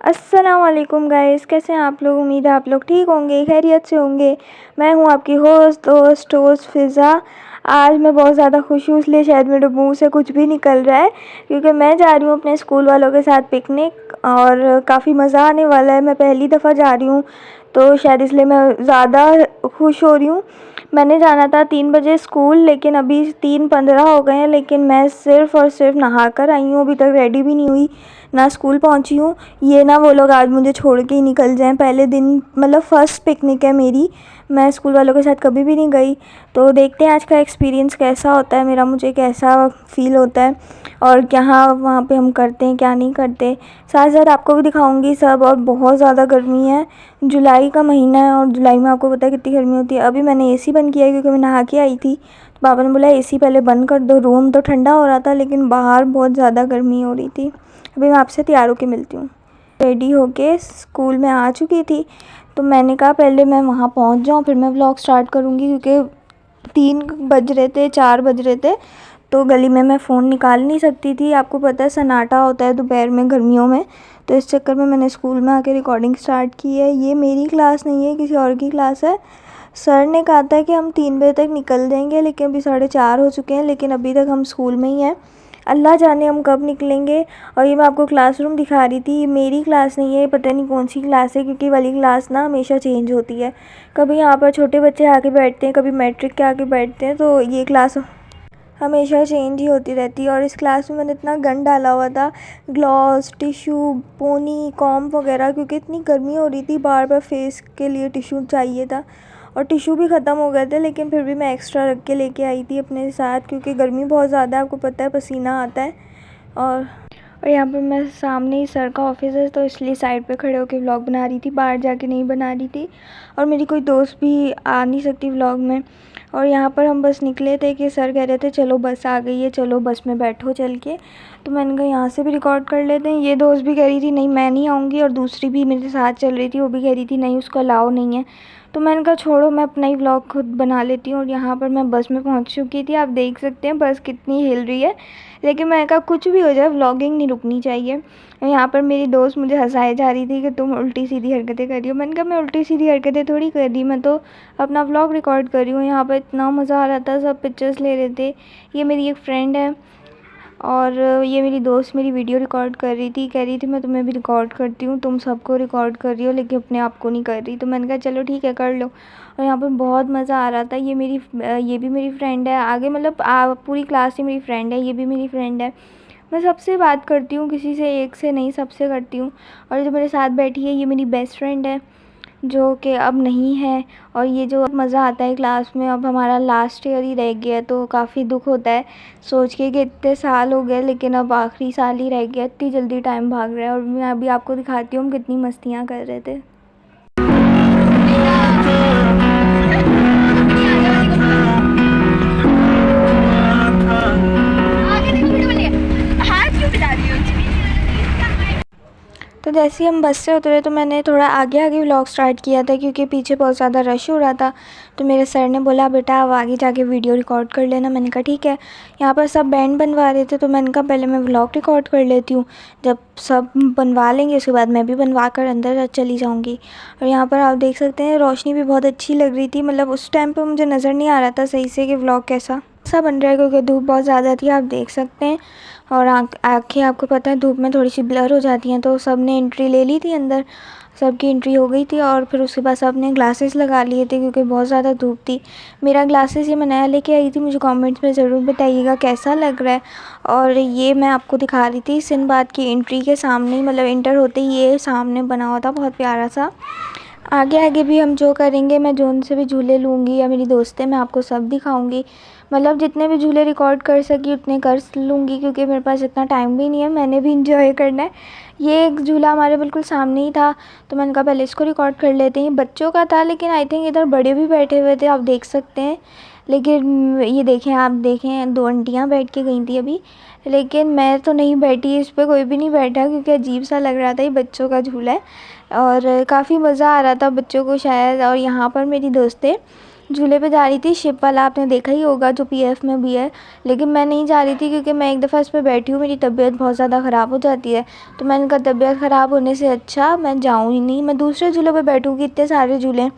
अस्सलाम वालेकुम गाइस, कैसे हैं आप लोग। उम्मीद है आप लोग ठीक होंगे, खैरियत से होंगे। मैं हूं आपकी होस्ट फ़िज़ा। आज मैं बहुत ज़्यादा खुश हूँ, इसलिए शायद मेरे मुंह से कुछ भी निकल रहा है, क्योंकि मैं जा रही हूँ अपने स्कूल वालों के साथ पिकनिक और काफ़ी मज़ा आने वाला है। मैं पहली दफ़ा जा रही हूँ तो शायद इसलिए मैं ज़्यादा खुश हो रही हूँ। मैंने जाना था 3 बजे स्कूल, लेकिन अभी 3:15 हो गए हैं, लेकिन मैं सिर्फ़ और सिर्फ नहा कर आई हूँ। अभी तक रेडी भी नहीं हुई, ना स्कूल पहुँची हूँ। ये ना वो लोग आज मुझे छोड़ के ही निकल जाएं। पहले दिन मतलब फ़र्स्ट पिकनिक है मेरी, मैं स्कूल वालों के साथ कभी भी नहीं गई। तो देखते हैं आज का एक्सपीरियंस कैसा होता है मेरा, मुझे कैसा फ़ील होता है और क्या वहाँ पे हम करते हैं क्या नहीं करते। साथ साथ आपको भी दिखाऊंगी सब। और बहुत ज़्यादा गर्मी है, जुलाई का महीना है और जुलाई में आपको पता है कितनी गर्मी होती है। अभी मैंने एसी बंद किया है क्योंकि मैं नहा के आई थी, तो पापा ने बोला एसी पहले बंद कर दो। रूम तो ठंडा हो रहा था लेकिन बाहर बहुत ज़्यादा गर्मी हो रही थी। अभी मैं आपसे तैयार होके मिलती हूँ। रेडी होके स्कूल में आ चुकी थी, तो मैंने कहा पहले मैं वहाँ पहुँच जाऊँ फिर मैं व्लॉग स्टार्ट करूँगी, क्योंकि 3 बज रहे थे 4 बज रहे थे, तो गली में मैं फ़ोन निकाल नहीं सकती थी। आपको पता है सन्नाटा होता है दोपहर में गर्मियों में, तो इस चक्कर में मैंने स्कूल में आके रिकॉर्डिंग स्टार्ट की है। ये मेरी क्लास नहीं है, किसी और की क्लास है। सर ने कहा था कि हम 3 बजे तक निकल जाएंगे, लेकिन अभी 4:30 हो चुके हैं, लेकिन अभी तक हम स्कूल में ही हैं। अल्लाह जाने हम कब निकलेंगे। और ये मैं आपको क्लासरूम दिखा रही थी, ये मेरी क्लास नहीं है, पता नहीं कौन सी क्लास है, क्योंकि वाली क्लास ना हमेशा चेंज होती है। कभी यहाँ पर छोटे बच्चे आके बैठते हैं, कभी मैट्रिक के आके बैठते हैं, तो ये क्लास हमेशा चेंज ही होती रहती है। और इस क्लास में मैंने इतना गन डाला हुआ था, ग्लॉस, टिशू, पोनी, कॉम्ब वगैरह, क्योंकि इतनी गर्मी हो रही थी, बार बार फेस के लिए टिशू चाहिए था और टिशू भी ख़त्म हो गए थे, लेकिन फिर भी मैं एक्स्ट्रा रख के लेके आई थी अपने साथ, क्योंकि गर्मी बहुत ज़्यादा है, आपको पता है पसीना आता है। और यहाँ पर मैं सामने ही सर का ऑफिस है, तो इसलिए साइड पे खड़े होकर व्लॉग बना रही थी, बाहर जाके नहीं बना रही थी। और मेरी कोई दोस्त भी आ नहीं सकती व्लॉग में। और यहाँ पर हम बस निकले थे कि सर कह रहे थे चलो बस आ गई है, चलो बस में बैठो चल के। तो मैंने कहा यहाँ से भी रिकॉर्ड कर लेते हैं। ये दोस्त भी कह रही थी नहीं मैं नहीं आऊँगी, और दूसरी भी मेरे साथ चल रही थी, वो भी कह रही थी नहीं उसको अलाउ नहीं है। तो मैंने कहा छोड़ो, मैं अपना ही व्लॉग खुद बना लेती हूँ। और यहाँ पर मैं बस में पहुँच चुकी थी, आप देख सकते हैं बस कितनी हिल रही है, लेकिन मैंने कहा कुछ भी हो जाए व्लॉगिंग नहीं रुकनी चाहिए। यहाँ पर मेरी दोस्त मुझे हंसाए जा रही थी कि तुम उल्टी सीधी हरकतें कर रही हो। मैंने कहा मैं उल्टी सीधी हरकतें थोड़ी कर रही, मैं तो अपना व्लॉग रिकॉर्ड कर रही हूँ। यहाँ पर इतना मज़ा आ रहा था, सब पिक्चर्स ले रहे थे। ये मेरी एक फ्रेंड है और ये मेरी दोस्त मेरी वीडियो रिकॉर्ड कर रही थी, कह रही थी मैं तुम्हें भी रिकॉर्ड करती हूँ, तुम सबको रिकॉर्ड कर रही हो लेकिन अपने आप को नहीं कर रही। तो मैंने कहा चलो ठीक है कर लो। और यहाँ पर बहुत मज़ा आ रहा था। ये भी मेरी फ्रेंड है, आगे मतलब पूरी क्लास ही मेरी फ्रेंड है, ये भी मेरी फ्रेंड है। मैं सबसे बात करती हूँ, किसी से एक से नहीं, सबसे करती हूँ। और जो मेरे साथ बैठी है ये मेरी बेस्ट फ्रेंड है, जो कि अब नहीं है। और ये जो अब मज़ा आता है क्लास में, अब हमारा लास्ट ईयर ही रह गया, तो काफ़ी दुख होता है सोच के कि इतने साल हो गए लेकिन अब आखिरी साल ही रह गया। इतनी जल्दी टाइम भाग रहा है। और मैं अभी आपको दिखाती हूँ हम कितनी मस्तियाँ कर रहे थे। तो जैसे ही हम बस से उतरे तो मैंने थोड़ा आगे आगे व्लॉग स्टार्ट किया था, क्योंकि पीछे बहुत ज़्यादा रश हो रहा था। तो मेरे सर ने बोला बेटा अब आगे जाके वीडियो रिकॉर्ड कर लेना। मैंने कहा ठीक है। यहाँ पर सब बैंड बनवा रहे थे, तो मैंने कहा पहले मैं व्लॉग रिकॉर्ड कर लेती हूँ, जब सब बनवा लेंगे उसके बाद मैं भी बनवा कर अंदर चली जाऊँगी। और यहाँ पर आप देख सकते हैं रोशनी भी बहुत अच्छी लग रही थी, मतलब उस टाइम पर मुझे नज़र नहीं आ रहा था सही से कि व्लॉग कैसा बन रहा है, क्योंकि धूप बहुत ज़्यादा थी, आप देख सकते हैं। और आँखें आपको पता है धूप में थोड़ी सी ब्लर हो जाती हैं। तो सब ने एंट्री ले ली थी अंदर, सबकी एंट्री हो गई थी। और फिर उसके बाद सब ने ग्लासेस लगा लिए थे, क्योंकि बहुत ज़्यादा धूप थी। मेरा ग्लासेस ये मैं नया लेके आई थी, मुझे कमेंट्स में ज़रूर बताइएगा कैसा लग रहा है। और ये मैं आपको दिखा रही थी सिंदबाद की एंट्री के सामने ही, मतलब इंटर होते ही ये सामने बना हुआ था, बहुत प्यारा सा। आगे आगे भी हम जो करेंगे, मैं जोन से भी झूले लूँगी या मेरी दोस्तें, मैं आपको सब दिखाऊंगी। मतलब जितने भी झूले रिकॉर्ड कर सकी उतने कर लूँगी, क्योंकि मेरे पास इतना टाइम भी नहीं है, मैंने भी इंजॉय करना है। ये एक झूला हमारे बिल्कुल सामने ही था, तो मैंने कहा पहले इसको रिकॉर्ड कर लेते हैं। बच्चों का था, लेकिन आई थिंक इधर बड़े भी बैठे हुए थे, आप देख सकते हैं। लेकिन ये देखें, आप देखें 2 आंटियाँ बैठ के गई थी अभी, लेकिन मैं तो नहीं बैठी, इस पर कोई भी नहीं बैठा, क्योंकि अजीब सा लग रहा था, ये बच्चों का झूला है और काफ़ी मज़ा आ रहा था बच्चों को शायद। और यहाँ पर मेरी दोस्तें झूले पे जा रही थी शिप वाला, आपने देखा ही होगा, जो पीएफ में भी है। लेकिन मैं नहीं जा रही थी क्योंकि मैं एक दफ़ा इस पे बैठी हूँ, मेरी तबीयत बहुत ज़्यादा ख़राब हो जाती है। तो मैंने कहा तबीयत ख़राब होने से अच्छा मैं जाऊँ ही नहीं, मैं दूसरे झूलों पे बैठूँगी, इतने सारे झूले।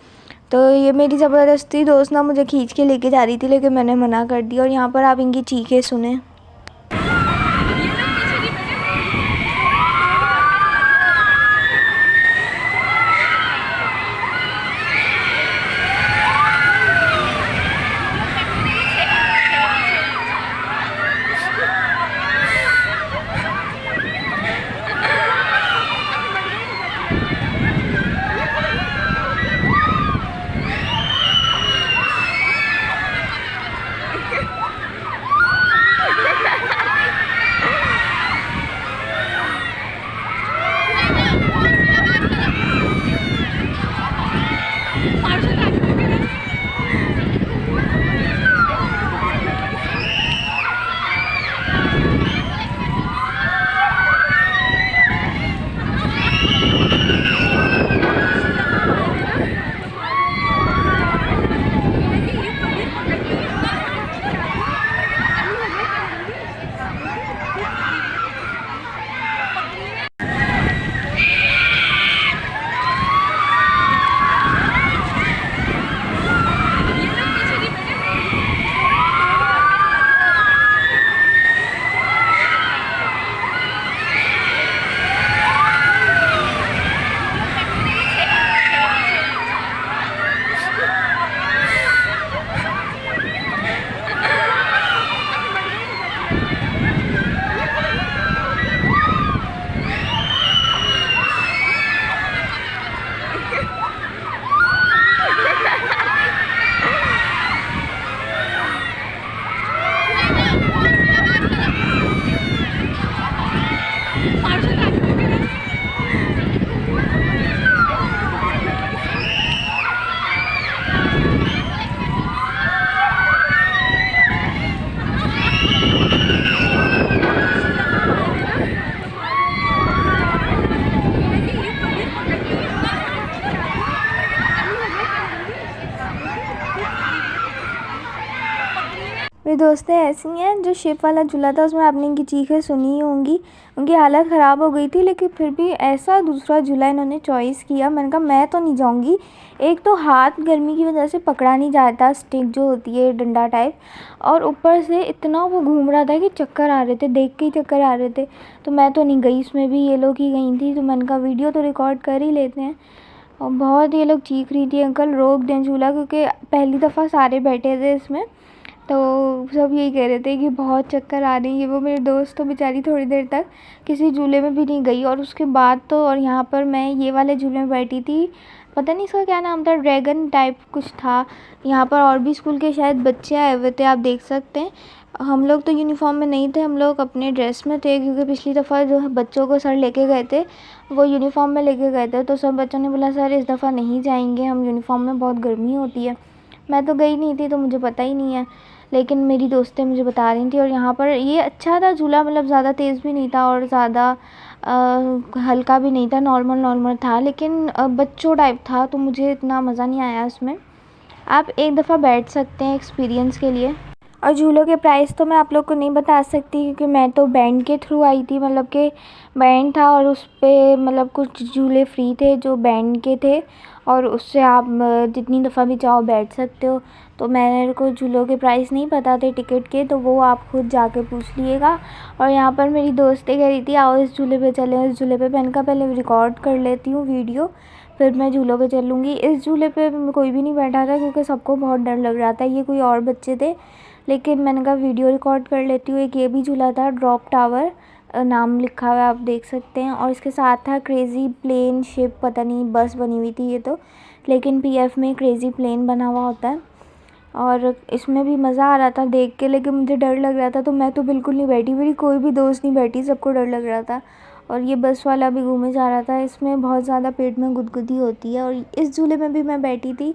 तो ये मेरी ज़बरदस्ती दोस्त ना मुझे खींच के लेके जा रही थी, लेकिन मैंने मना कर दिया। और यहाँ पर आप इनकी चीखें सुने। मेरी दोस्तें ऐसी हैं, जो शिप वाला झूला था उसमें आपने इनकी चीखें सुनी ही होंगी। उनकी हालत ख़राब हो गई थी, लेकिन फिर भी ऐसा दूसरा झूला इन्होंने चॉइस किया। मैंने कहा मैं तो नहीं जाऊंगी। एक तो हाथ गर्मी की वजह से पकड़ा नहीं जाता, स्टिक जो होती है डंडा टाइप, और ऊपर से इतना वो घूम रहा था कि चक्कर आ रहे थे, देख के ही चक्कर आ रहे थे। तो मैं तो नहीं गई, इसमें भी ये लोग ही गई थी। तो मैंने कहा वीडियो तो रिकॉर्ड कर ही लेते हैं। और बहुत ये लोग चीख रही थी अंकल रोक दें झूला, क्योंकि पहली दफ़ा सारे बैठे थे इसमें। तो सब यही कह रहे थे कि बहुत चक्कर आ रही है। वो मेरे दोस्त तो बेचारी थोड़ी देर तक किसी झूले में भी नहीं गई। और उसके बाद तो, और यहाँ पर मैं ये वाले झूले में बैठी थी, पता नहीं इसका क्या नाम था, ड्रैगन टाइप कुछ था। यहाँ पर और भी स्कूल के शायद बच्चे आए हुए थे, आप देख सकते हैं। हम लोग तो यूनिफॉर्म में नहीं थे, हम लोग अपने ड्रेस में थे, क्योंकि पिछली दफ़ा जो बच्चों को सर लेके गए थे वो यूनिफॉर्म में लेके गए थे। तो सब बच्चों ने बोला सर इस दफ़ा नहीं जाएंगे हम यूनिफॉर्म में, बहुत गर्मी होती है। मैं तो गई नहीं थी तो मुझे पता ही नहीं है, लेकिन मेरी दोस्तें मुझे बता रही थी। और यहाँ पर ये अच्छा था झूला, मतलब ज़्यादा तेज़ भी नहीं था और ज़्यादा हल्का भी नहीं था, नॉर्मल था, लेकिन बच्चों टाइप था, तो मुझे इतना मज़ा नहीं आया उसमें। आप एक दफ़ा बैठ सकते हैं एक्सपीरियंस के लिए। और झूलों के प्राइस तो मैं आप लोग को नहीं बता सकती, क्योंकि मैं तो बैंड के थ्रू आई थी, मतलब कि बैंड था और उस पर मतलब कुछ झूले फ्री थे जो बैंड के थे, और उससे आप जितनी दफ़ा भी चाहो बैठ सकते हो। तो मेरे को झूलों के प्राइस नहीं पता थे टिकट के, तो वो आप खुद जाके पूछ लिएगा। और यहाँ पर मेरी दोस्तें कह रही थी आओ इस झूले पे चलें, इस झूले पे। मैंने कहा पहले रिकॉर्ड कर लेती हूँ वीडियो, फिर मैं झूलों पे चलूँगी। इस झूले पे कोई भी नहीं बैठा था क्योंकि सबको बहुत डर लग रहा था, ये कोई और बच्चे थे, लेकिन मैंने कहा वीडियो रिकॉर्ड कर लेती हूँ। एक ये भी झूला था, ड्रॉप टावर नाम लिखा हुआ है, आप देख सकते हैं। और इसके साथ था क्रेज़ी प्लेन शिप, पता नहीं बस बनी हुई थी ये तो, लेकिन पीएफ में क्रेज़ी प्लेन बना हुआ होता है। और इसमें भी मज़ा आ रहा था देख के, लेकिन मुझे डर लग रहा था, तो मैं तो बिल्कुल नहीं बैठी, मेरी कोई भी दोस्त नहीं बैठी, सबको डर लग रहा था। और ये बस वाला भी घूमे जा रहा था, इसमें बहुत ज़्यादा पेट में गुदगुदी होती है। और इस झूले में भी मैं बैठी थी,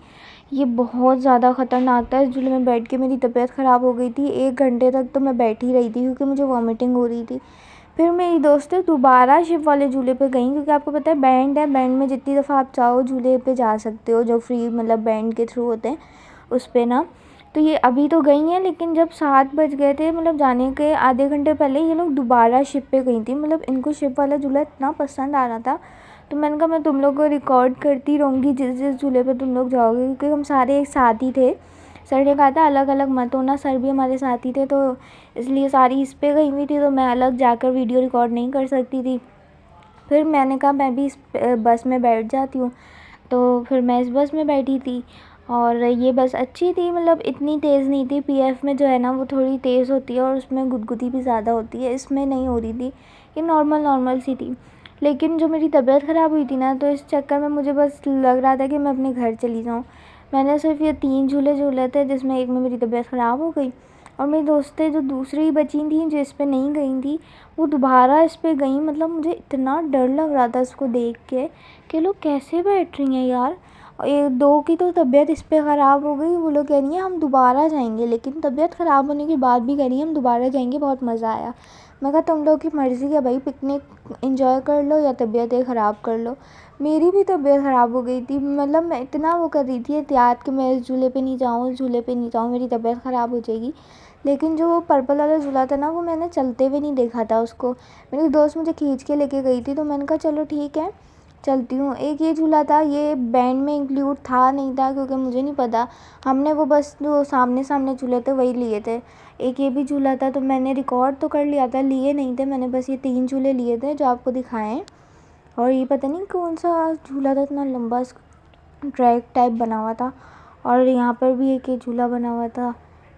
ये बहुत ज़्यादा ख़तरनाक था। इस झूले में बैठ के मेरी तबीयत ख़राब हो गई थी, 1 घंटे तक तो मैं बैठी रही थी क्योंकि मुझे वॉमिटिंग हो रही थी। फिर मेरी दोस्तें दोबारा शिप वाले झूले पे गईं, क्योंकि आपको पता है बैंड है, बैंड में जितनी दफ़ा आप चाहो झूले पे जा सकते हो, जो फ्री मतलब बैंड के थ्रू होते हैं। उस पर ना। तो ये अभी तो गई हैं, लेकिन जब 7 बज गए थे, मतलब जाने के आधे घंटे पहले ये लोग दोबारा शिप पे गई थी। मतलब इनको शिप वाला झूला इतना पसंद आ रहा था, तो मैंने कहा मैं तुम लोग को रिकॉर्ड करती रहूँगी जिस जिस झूले पे तुम लोग जाओगे, क्योंकि हम सारे एक साथ ही थे। सर ने कहा था अलग अलग मत होना, सर भी हमारे साथ ही थे, तो इसलिए सारी इस पे गई हुई थी, तो मैं अलग जाकर वीडियो रिकॉर्ड नहीं कर सकती थी। फिर मैंने कहा मैं भी इस बस में बैठ जाती हूँ, तो फिर मैं इस बस में बैठी थी। और ये बस अच्छी थी, मतलब इतनी तेज़ नहीं थी। पीएफ में जो है ना वो थोड़ी तेज़ होती है और उसमें गुदगुदी भी ज़्यादा होती है, इसमें नहीं हो रही थी, ये नॉर्मल सी थी। लेकिन जो मेरी तबीयत ख़राब हुई थी ना, तो इस चक्कर में मुझे बस लग रहा था कि मैं अपने घर चली जाऊँ। मैंने सिर्फ ये 3 झूले झूले थे, जिसमें एक में मेरी तबीयत ख़राब हो गई, और मेरी दोस्तें जो दूसरी बची थी जो इस पर नहीं गई थी, वो दोबारा इस पर गई। मतलब मुझे इतना डर लग रहा था इसको देख के कि लोग कैसे बैठ रही हैं यार। ये 2 की तो तबीयत इस पर ख़राब हो गई, वो लोग कह रही हैं हम दोबारा जाएंगे, लेकिन तबीयत ख़राब होने के बाद भी कह रही हैं हम दोबारा जाएंगे, बहुत मज़ा आया। मैं कहा तुम लोग की मर्ज़ी है भाई, पिकनिक एंजॉय कर लो या तबीयतें ख़राब कर लो। मेरी भी तबीयत ख़राब हो गई थी, मतलब मैं इतना वो कर रही थी एहतियात कि मैं इस झूले पे नहीं जाऊँ, इस झूले पे नहीं जाऊँ, मेरी तबीयत ख़राब हो जाएगी। लेकिन जो वो पर्पल वाला झूला था ना, वो मैंने चलते हुए नहीं देखा था उसको। मेरी दोस्त मुझे खींच के लेके गई थी, तो मैंने कहा चलो ठीक है चलती हूँ। एक ये झूला था, ये बैंड में इंक्लूड था नहीं था, क्योंकि मुझे नहीं पता, हमने वो बस जो सामने सामने झूले थे वही लिए थे। एक ये भी झूला था, तो मैंने रिकॉर्ड तो कर लिया था, लिए नहीं थे मैंने, बस ये 3 झूले लिए थे जो आपको दिखाए हैं। और ये पता नहीं कौन सा झूला था, इतना लंबा ट्रैक टाइप बना हुआ था। और यहाँ पर भी एक ये झूला बना हुआ था,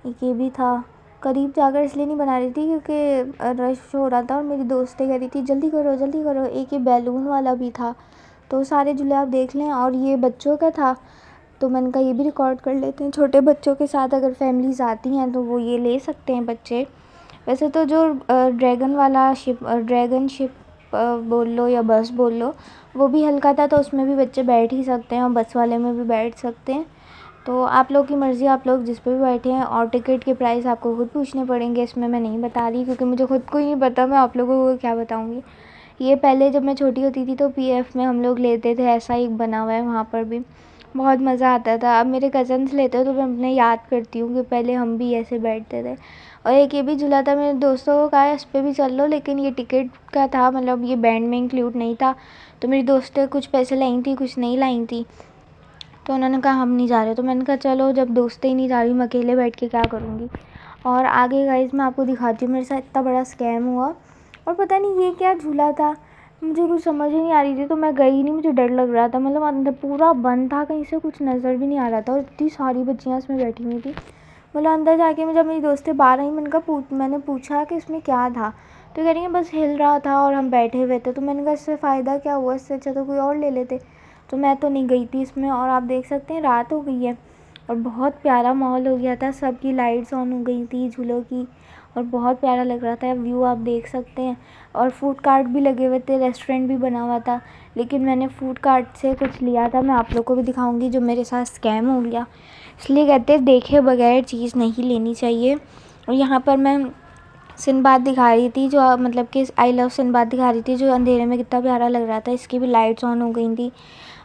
एक ये भी था। करीब जाकर इसलिए नहीं बना रही थी क्योंकि रश हो रहा था, और मेरी दोस्तें कह रही थी जल्दी करो जल्दी करो। एक ये बैलून वाला भी था, तो सारे झूले आप देख लें। और ये बच्चों का था, तो मैंने कहा ये भी रिकॉर्ड कर लेते हैं। छोटे बच्चों के साथ अगर फैमिलीज़ आती हैं तो वो ये ले सकते हैं बच्चे। वैसे तो जो ड्रैगन शिप बोल लो या बस बोल लो, वो भी हल्का था, तो उसमें भी बच्चे बैठ ही सकते हैं, और बस वाले में भी बैठ सकते हैं। तो आप लोग की मर्ज़ी, आप लोग जिस पे भी बैठे हैं। और टिकट के प्राइस आपको खुद पूछने पड़ेंगे, इसमें मैं नहीं बता रही क्योंकि मुझे खुद को ही नहीं पता, मैं आप लोगों को क्या बताऊँगी। ये पहले जब मैं छोटी होती थी तो पीएफ में हम लोग लेते थे, ऐसा एक बना हुआ है वहाँ पर भी, बहुत मज़ा आता था। अब मेरे कज़न्स लेते हैं तो मैं अपने याद करती हूँ कि पहले हम भी ऐसे बैठते थे। और एक ये भी झूला था, मेरे दोस्तों को कहा इस पर भी चल लो, लेकिन ये टिकट का था, मतलब ये बैंड में इंक्लूड नहीं था। तो मेरी दोस्तें कुछ पैसे लाई थी, कुछ नहीं लाई थी, तो उन्होंने कहा हम नहीं जा रहे। तो मैंने कहा चलो, जब दोस्तें ही नहीं जा रही, मैं अकेले बैठ के क्या करूँगी। और आगे गाइस मैं आपको दिखाती हूँ, मेरे साथ इतना बड़ा स्कैम हुआ। और पता नहीं ये क्या झूला था, मुझे कुछ समझ ही नहीं आ रही थी, तो मैं गई नहीं, मुझे डर लग रहा था। मतलब अंदर पूरा बंद था, कहीं से कुछ नज़र भी नहीं आ रहा था, और इतनी सारी बच्चियाँ इसमें बैठी हुई थी। मतलब अंदर जाके जब मेरी दोस्तें बाहर आई, मैंने पूछा कि इसमें क्या था, तो कह रही है बस हिल रहा था और हम बैठे हुए थे। तो मैंने कहा इससे फ़ायदा क्या हुआ, इससे अच्छा तो कोई और ले लेते। तो मैं तो नहीं गई थी इसमें। और आप देख सकते हैं रात हो गई है, और बहुत प्यारा माहौल हो गया था, सबकी लाइट्स ऑन हो गई थी झूलों की, और बहुत प्यारा लग रहा था। व्यू आप देख सकते हैं, और फूड कार्ट भी लगे हुए थे, रेस्टोरेंट भी बना हुआ था। लेकिन मैंने फूड कार्ट से कुछ लिया था, मैं आप लोग को भी दिखाऊंगी जो मेरे साथ स्कैम हो गया। इसलिए कहते हैं देखे बगैर चीज़ नहीं लेनी चाहिए। और यहाँ पर मैं सिनबाद दिखा रही थी, जो मतलब कि आई लव सिनबाद दिखा रही थी, जो अंधेरे में कितना प्यारा लग रहा था। इसकी भी लाइट्स ऑन हो गई थी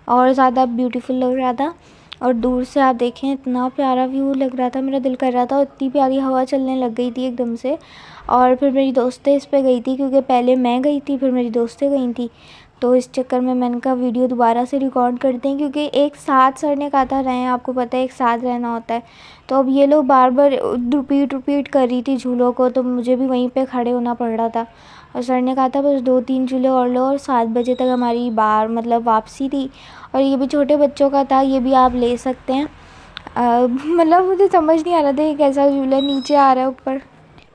और ज़्यादा ब्यूटीफुल लग रहा था। और दूर से आप देखें इतना प्यारा व्यू लग रहा था, मेरा दिल कर रहा था, और इतनी प्यारी हवा चलने लग गई थी एकदम से। और फिर मेरी दोस्तें इस पे गई थी, क्योंकि पहले मैं गई थी फिर मेरी दोस्तें गई थी, तो इस चक्कर में मैंने कहा वीडियो दोबारा से रिकॉर्ड करते हैं, क्योंकि एक साथ सर ने कहा था रहें, आपको पता है एक साथ रहना होता है। तो अब ये लोग बार बार रिपीट कर रही थी झूलों को, तो मुझे भी वहीं पे खड़े होना पड़ रहा था। और सर ने कहा था बस 2-3 झूले और लो, और 7 बजे तक हमारी मतलब वापसी थी। और ये भी छोटे बच्चों का था, ये भी आप ले सकते हैं। मतलब मुझे समझ नहीं आ रहा था ये कैसा झूला नीचे आ रहा है ऊपर।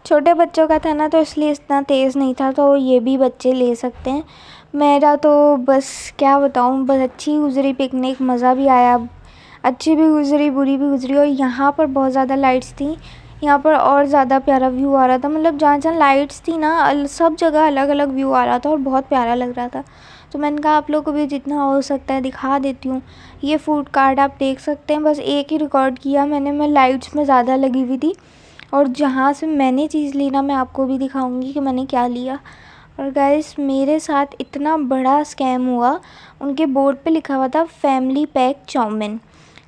छोटे बच्चों का था ना, तो इसलिए इतना तेज़ नहीं था, तो ये भी बच्चे ले सकते हैं। मेरा तो बस क्या बताऊँ, बस अच्छी गुजरी पिकनिक, मज़ा भी आया, अच्छी भी गुजरी बुरी भी गुजरी। और यहाँ पर बहुत ज़्यादा लाइट्स थी, यहाँ पर और ज़्यादा प्यारा व्यू आ रहा था। मतलब जहाँ जहाँ लाइट्स थी ना, सब जगह अलग अलग व्यू आ रहा था, और बहुत प्यारा लग रहा था। तो मैंने कहा आप लोग को भी जितना हो सकता है दिखा देती हूँ। ये फूड कार्ट आप देख सकते हैं, बस एक ही रिकॉर्ड किया मैंने, मैं लाइट्स में ज़्यादा लगी हुई थी। और जहाँ से मैंने चीज़ ली ना, मैं आपको भी दिखाऊंगी कि मैंने क्या लिया। और गाइस मेरे साथ इतना बड़ा स्कैम हुआ, उनके बोर्ड पे लिखा हुआ था फैमिली पैक चाउमीन।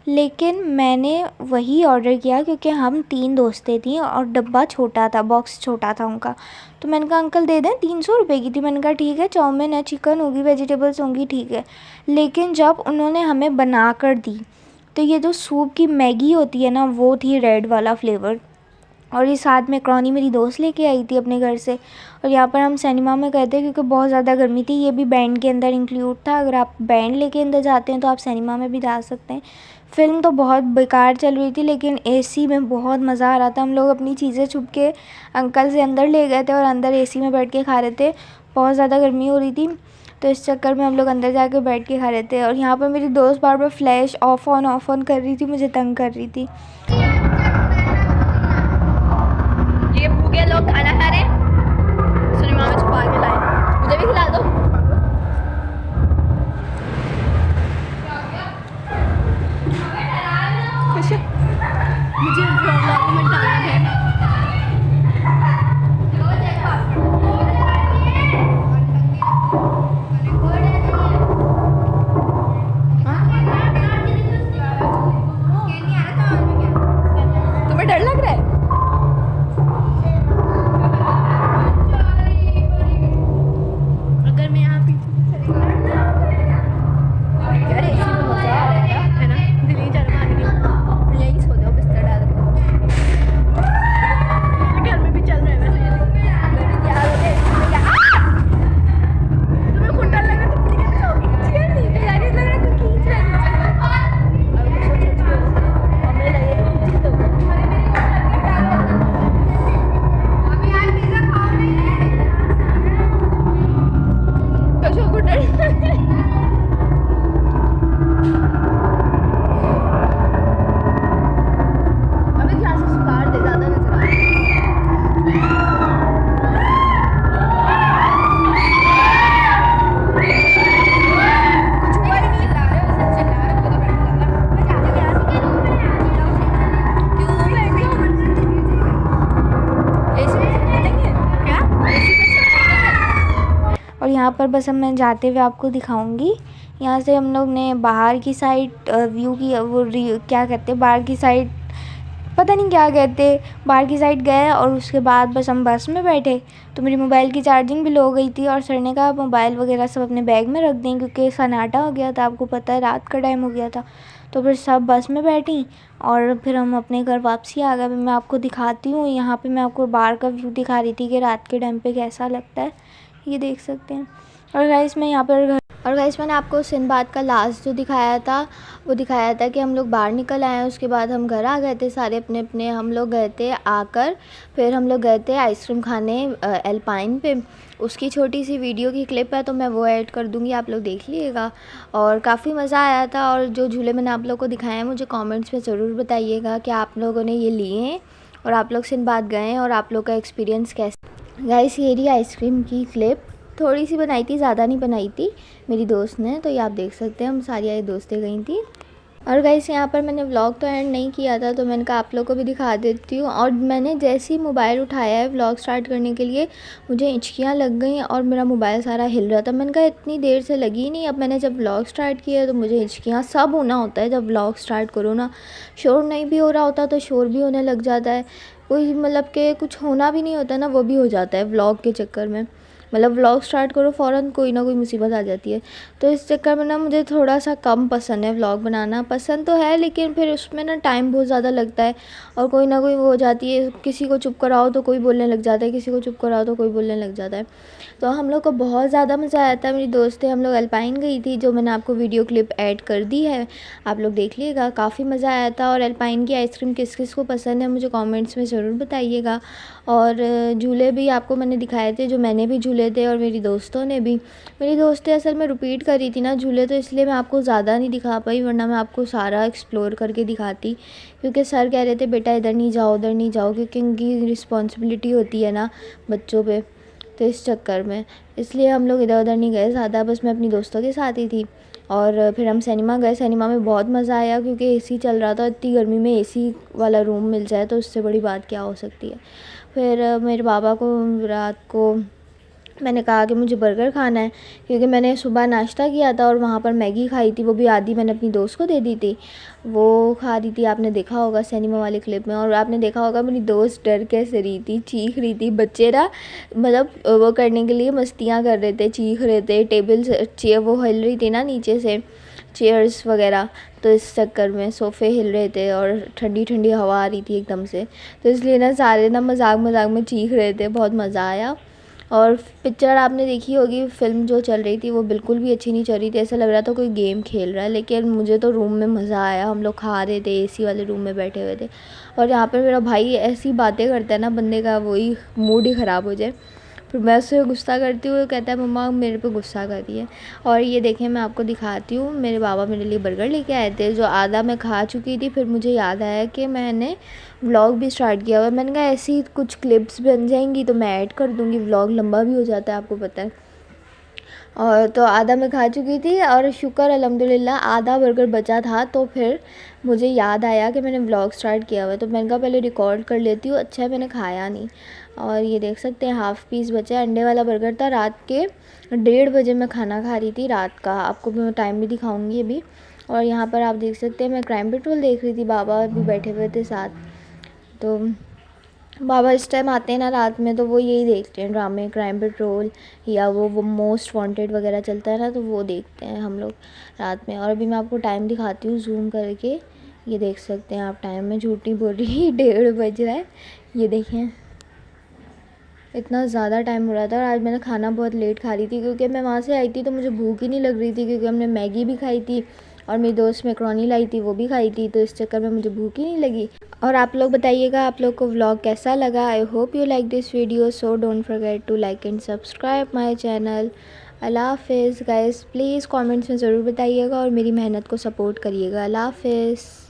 लेकिन मैंने वही ऑर्डर किया क्योंकि हम 3 दोस्तें थीं और डब्बा छोटा था, बॉक्स छोटा था उनका। तो मैंने कहा अंकल दे दें, 300 रुपये की थी। मैंने कहा ठीक है, चाउमीन है, चिकन होगी, वेजिटेबल्स होंगी, ठीक है। लेकिन जब उन्होंने हमें बना कर दी तो ये जो सूप की मैगी होती है ना, वो थी रेड वाला फ्लेवर। और ये साथ में मैकरोनी मेरी दोस्त लेके आई थी अपने घर से। और यहाँ पर हम सिनेमा में गए थे क्योंकि बहुत ज़्यादा गर्मी थी। ये भी बैंड के अंदर इंक्लूड था। अगर आप बैंड लेके अंदर जाते हैं तो आप सिनेमा में भी जा सकते हैं। फ़िल्म तो बहुत बेकार चल रही थी, लेकिन एसी में बहुत मज़ा आ रहा था। हम लोग अपनी चीज़ें छुप के अंकल से अंदर ले गए थे और अंदर एसी में बैठ के खा रहे थे। बहुत ज़्यादा गर्मी हो रही थी, तो इस चक्कर में हम लोग अंदर जाके बैठ के खा रहे थे। और यहाँ पर मेरी दोस्त बार बार फ्लैश ऑफ ऑन कर रही थी, मुझे तंग कर रही थी। ये भूखे लोग खाना खा रहे हैं, सिनेमा में छुपा के लाए। मुझे भी खिला दो। मुझे व्लॉग में डालना है। तुम्हें डर लग रहा है? अगर मैं यहाँ पीछे यार ऐसी तो मजा आ रहा है ना, दिल ही चढ़ मार के यही सो जाओ बिस्तर डाल के। घर में भी चल रहा है वैसे। यार तुम्हें खुद डर लग रहा है, तुम नीचे जाओगी? चीयर नहीं तो यार, लग रहा है तू खींच रहा है। हमें लगे खींच दो। कशो को डर और यहाँ पर बस मैं जाते हुए आपको दिखाऊंगी। यहाँ से हम लोग ने बाहर की साइड व्यू की, वो क्या कहते हैं, बाहर की साइड, पता नहीं क्या कहते, बाहर की साइड गए। और उसके बाद बस हम बस में बैठे तो मेरी मोबाइल की चार्जिंग भी लो हो गई थी। और सर ने कहा मोबाइल वगैरह सब अपने बैग में रख दें क्योंकि सन्नाटा हो गया था, आपको पता है रात का टाइम हो गया था। तो फिर सब बस में बैठी और फिर हम अपने घर वापसी आ गए। मैं आपको दिखाती हूँ, यहाँ पे मैं आपको बाहर का व्यू दिखा रही थी कि रात के टाइम पे कैसा लगता है, ये देख सकते हैं। और गाइस मैं यहाँ पर और गाइस मैंने आपको सिंबाद का लास्ट जो दिखाया था, वो दिखाया था कि हम लोग बाहर निकल आए। उसके बाद हम घर आ गए थे सारे अपने अपने। हम लोग गए थे आकर, फिर हम लोग गए थे आइसक्रीम खाने एल्पाइन पे। उसकी छोटी सी वीडियो की क्लिप है तो मैं वो ऐड कर दूँगी, आप लोग देख लीजिएगा। और काफ़ी मज़ा आया था। और जो झूले मैंने आप लोग को दिखाए हैं, मुझे कमेंट्स में ज़रूर बताइएगा कि आप लोगों ने ये लिए हैं और आप लोग सिंबाद गए हैं और आप लोग का एक्सपीरियंस कैसा। गाइस ये रही आइसक्रीम की क्लिप, थोड़ी सी बनाई थी, ज़्यादा नहीं बनाई थी मेरी दोस्त ने। तो ये आप देख सकते हैं, हम सारी दोस्तें गई थी। और गाइस यहाँ पर मैंने व्लॉग तो एंड नहीं किया था, तो मैंने कहा आप लोग को भी दिखा देती हूँ। और मैंने जैसे ही मोबाइल उठाया है व्लॉग स्टार्ट करने के लिए, मुझे हिचकियाँ लग गई और मेरा मोबाइल सारा हिल रहा था। मैंने कहा इतनी देर से लगी नहीं, अब मैंने जब व्लॉग स्टार्ट किया तो मुझे हिचकियाँ सब होना होता है। जब व्लॉग स्टार्ट करो ना, शोर नहीं भी हो रहा होता तो शोर भी होने लग जाता है। कोई मतलब कि कुछ होना भी नहीं होता ना, वो भी हो जाता है व्लॉग के चक्कर में। मतलब व्लॉग स्टार्ट करो फ़ौरन कोई ना कोई मुसीबत आ जाती है। तो इस चक्कर में ना मुझे थोड़ा सा कम पसंद है व्लॉग बनाना। पसंद तो है लेकिन फिर उसमें ना टाइम बहुत ज़्यादा लगता है और कोई ना कोई वो हो जाती है। किसी को चुप कराओ तो कोई बोलने लग जाता है, किसी को चुप कराओ तो कोई बोलने लग जाता है। तो हम लोग को बहुत ज़्यादा मज़ा आया था। मेरी दोस्त हम लोग अल्पाइन गई थी, जो मैंने आपको वीडियो क्लिप ऐड कर दी है, आप लोग देख लीजिएगा। काफ़ी मज़ा आया था। और अल्पाइन की आइसक्रीम किस किस को पसंद है मुझे कमेंट्स में ज़रूर बताइएगा। और झूले भी आपको मैंने दिखाए थे, जो मैंने भी झूले थे और मेरी दोस्तों ने भी। मेरी दोस्तें असल में रिपीट कर रही थी ना झूले, तो इसलिए मैं आपको ज़्यादा नहीं दिखा पाई, वरना मैं आपको सारा एक्सप्लोर करके दिखाती। क्योंकि सर कह रहे थे बेटा इधर नहीं जाओ उधर नहीं जाओ, क्योंकि उनकी रिस्पॉन्सिबिलिटी होती है ना बच्चों पे। तो इस चक्कर में इसलिए हम लोग इधर उधर नहीं गए ज़्यादा, बस मैं अपनी दोस्तों के साथ ही थी। और फिर हम सिनेमा गए। सिनेमा में बहुत मज़ा आया क्योंकि एसी चल रहा था। इतनी गर्मी में एसी वाला रूम मिल जाए तो उससे बड़ी बात क्या हो सकती है। फिर मेरे पापा को रात को मैंने कहा कि मुझे बर्गर खाना है, क्योंकि मैंने सुबह नाश्ता किया था और वहाँ पर मैगी खाई थी, वो भी आधी मैंने अपनी दोस्त को दे दी थी, वो खा रही थी। आपने देखा होगा सिनेमा वाले क्लिप में। और आपने देखा होगा मेरी दोस्त डर कैसे रही थी, चीख रही थी। बच्चे ना मतलब वो करने के लिए मस्तियाँ कर रहे थे, चीख रहे थे। टेबल चेयर वो हिल रही थी ना नीचे से, चेयर्स वगैरह, तो इस चक्कर में सोफ़े हिल रहे थे और ठंडी ठंडी हवा आ रही थी एकदम से, तो इसलिए ना सारे ना मजाक मजाक में चीख रहे थे। बहुत मज़ा आया। और पिक्चर आपने देखी होगी, फ़िल्म जो चल रही थी वो बिल्कुल भी अच्छी नहीं चल रही थी, ऐसा लग रहा था कोई गेम खेल रहा है। लेकिन मुझे तो रूम में मज़ा आया, हम लोग खा रहे थे, एसी वाले रूम में बैठे हुए थे। और यहाँ पर मेरा भाई ऐसी बातें करता है ना, बंदे का वही मूड ही ख़राब हो जाए। फिर मैं उससे गुस्सा करती हूँ, कहता है मम्मा मेरे पे गुस्सा कर रही है। और ये देखें, मैं आपको दिखाती हूँ, मेरे बाबा मेरे लिए बर्गर लेके आए थे, जो आधा मैं खा चुकी थी। फिर मुझे याद आया कि मैंने व्लॉग भी स्टार्ट किया हुआ है। मैंने कहा ऐसी कुछ क्लिप्स बन जाएंगी तो मैं ऐड कर दूँगी, व्लॉग लंबा भी हो जाता है, आपको पता है। और तो आधा मैं खा चुकी थी, और शुक्र अल्हम्दुलिल्लाह आधा बर्गर बचा था। तो फिर मुझे याद आया कि मैंने व्लॉग स्टार्ट किया हुआ है, तो मैंने कहा पहले रिकॉर्ड कर लेती हूँ। अच्छा है मैंने खाया नहीं। और ये देख सकते हैं हाफ़ पीस बचा है, अंडे वाला बर्गर था। रात के 1:30 बजे मैं खाना खा रही थी रात का, आपको मैं टाइम भी दिखाऊंगी अभी। और यहाँ पर आप देख सकते हैं मैं क्राइम पेट्रोल देख रही थी, बाबा भी बैठे हुए थे साथ। तो बाबा इस टाइम आते हैं ना रात में, तो वो यही देखते हैं ड्रामे, क्राइम पेट्रोल या वो मोस्ट वांटेड वगैरह चलता है ना, तो वो देखते हैं हम लोग रात में। और अभी मैं आपको टाइम दिखाती हूँ जूम करके, ये देख सकते हैं आप टाइम, में झूठ नहीं बोल रही 1:30 बज रहा है। ये देखें इतना ज़्यादा टाइम हो रहा था। और आज मैंने खाना बहुत लेट खा रही थी, क्योंकि मैं वहाँ से आई थी तो मुझे भूख ही नहीं लग रही थी, क्योंकि हमने मैगी भी खाई थी और मेरी दोस्त मैकरोनी लाई थी, वो भी खाई थी, तो इस चक्कर में मुझे भूख ही नहीं लगी। और आप लोग बताइएगा आप लोग को व्लॉग कैसा लगा। I hope you like this video, so don't forget to like and subscribe my channel. अल्लाह हाफिज़ गाइस, प्लीज़ कमेंट्स में ज़रूर बताइएगा और मेरी मेहनत को सपोर्ट करिएगा। अल्लाह हाफिज़।